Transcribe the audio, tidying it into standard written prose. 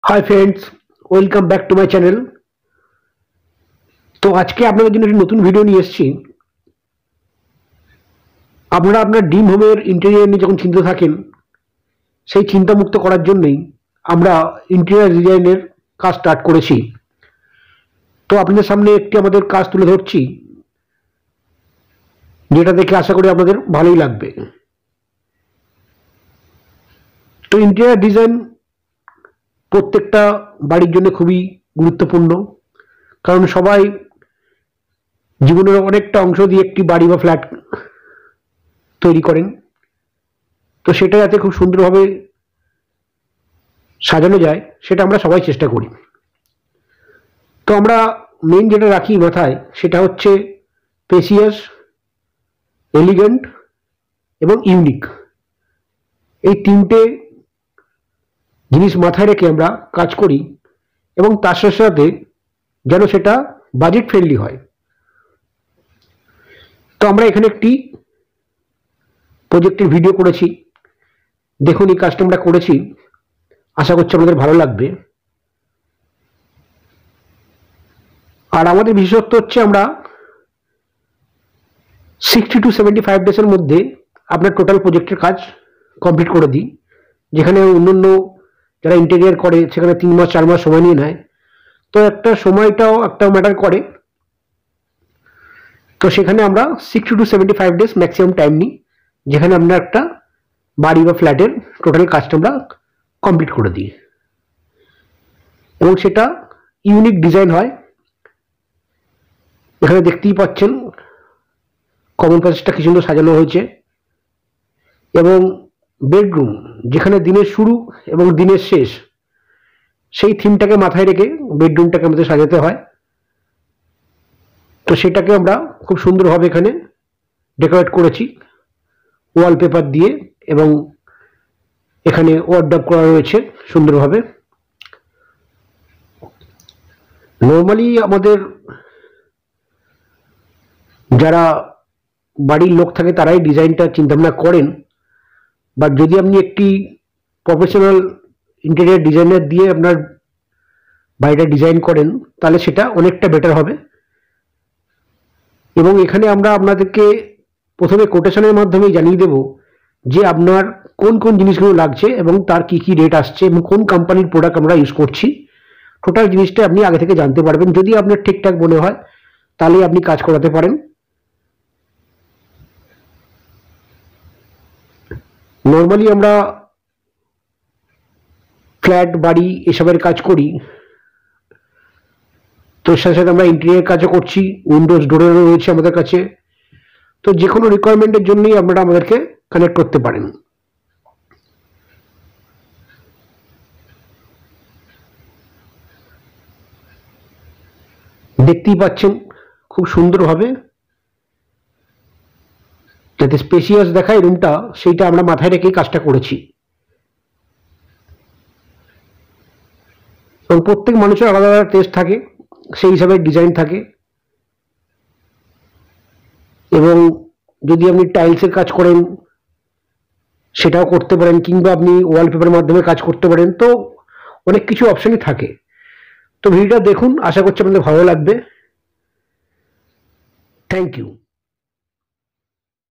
Hi friends, welcome back to my channel. তো আজকে আপনাদের জন্য একটি নতুন ভিডিও নিয়ে এসেছি। আপনারা আপনার ড্রিম হোমের ইন্টেরিয়র নিয়ে যখন চিন্তিত থাকেন, সেই চিন্তামুক্ত করার জন্যই আমরা ইন্টেরিয়র ডিজাইনের কাজ স্টার্ট করেছি। তো আপনাদের সামনে একটি আমাদের কাজ তুলে ধরছি, যেটা দেখে আশা করি আপনাদের ভালোই লাগবে। তো ইন্টেরিয়র ডিজাইন প্রত্যেকটা বাড়ির জন্য খুবই গুরুত্বপূর্ণ, কারণ সবাই জীবনের অনেকটা অংশ দিয়ে একটি বাড়ি বা ফ্ল্যাট তৈরি করেন। তো সেটা যাতে খুব সুন্দরভাবে সাজানো যায়, সেটা আমরা সবাই চেষ্টা করি। তো আমরা মেন যেটা রাখি মাথায়, সেটা হচ্ছে স্পেসিয়াস, এলিগেন্ট এবং ইউনিক। এই তিনটে জিনিস মাথায় রেখে আমরা কাজ করি, এবং তার সাথে সাথে যেন সেটা বাজেট ফ্রেন্ডলি হয়। তো আমরা এখানে একটি প্রজেক্টের ভিডিও করেছি, দেখুন এই কাজটা আমরা করেছি, আশা করছি আপনাদের ভালো লাগবে। আর আমাদের বিশেষত্ব হচ্ছে আমরা 60 to 75 ডেজের মধ্যে আপনার টোটাল প্রজেক্টের কাজ কমপ্লিট করে দিই, যেখানে অন্যান্য যারা ইন্টেরিয়ার করে সেখানে 3 মাস 4 মাস সময় নিয়ে নেয়। তো একটা সময়টাও একটা ম্যাটার করে। তো সেখানে আমরা 60 to 75 ডেজ ম্যাক্সিমাম টাইম নিই, যেখানে আমরা একটা বাড়ি বা ফ্ল্যাটের টোটাল কাজটা আমরা কমপ্লিট করে দিই, এবং সেটা ইউনিক ডিজাইন হয়। এখানে দেখতেই পাচ্ছেন কমন প্যাসেজটা কি সুন্দর সাজানো হয়েছে, এবং বেডরুম যেখানে দিনের শুরু এবং দিনের শেষ, সেই থিমটাকে মাথায় রেখে বেডরুমটাকে আমাদের সাজাতে হয়। তো সেটাকে আমরা খুব সুন্দরভাবে এখানে ডেকোরেট করেছি ওয়ালপেপার দিয়ে, এবং এখানে ওয়ার্ডরোব করা রয়েছে সুন্দরভাবে। নর্মালি আমাদের যারা বাড়ির লোক থাকে তারাই ডিজাইনটা চিন্তাভাবনা করেন, বাট যদি আপনি একটি প্রফেশনাল ইন্টেরিয়ার ডিজাইনার দিয়ে আপনার বাড়িটা ডিজাইন করেন, তাহলে সেটা অনেকটা বেটার হবে। এবং এখানে আমরা আপনাদেরকে প্রথমে কোটেশনের মাধ্যমেই জানিয়ে দেব যে আপনার কোন কোন জিনিসগুলো লাগছে এবং তার কি কি রেট আসছে এবং কোন কোম্পানির প্রোডাক্ট আমরা ইউজ করছি। টোটাল জিনিসটা আপনি আগে থেকে জানতে পারবেন। যদি আপনার ঠিকঠাক মনে হয় তাহলে আপনি কাজ করাতে পারেন। নর্মালি আমরা ফ্ল্যাট বাড়ি এসবের কাজ করি, তো এর সাথে সাথে আমরা ইন্টেরিয়ার কাজও করছি, উইন্ডোজ ডোরেরও রয়েছে আমাদের কাছে। তো যে কোনো রিকোয়ারমেন্টের জন্যই আপনারা আমাদেরকে কানেক্ট করতে পারেন। দেখতেই পাচ্ছেন খুব সুন্দরভাবে যাতে স্পেসিয়াস দেখায় রুমটা, সেইটা আমরা মাথায় রেখে কাজটা করেছি। এবং প্রত্যেক মানুষের আলাদা আলাদা টেস্ট থাকে, সেই হিসাবে ডিজাইন থাকে। এবং যদি আপনি টাইলসের কাজ করেন সেটাও করতে পারেন, কিংবা আপনি ওয়ালপেপারের মাধ্যমে কাজ করতে পারেন। তো অনেক কিছু অপশনই থাকে। তো ভিডিওটা দেখুন, আশা করছি আপনাদের ভালো লাগবে। Thank you.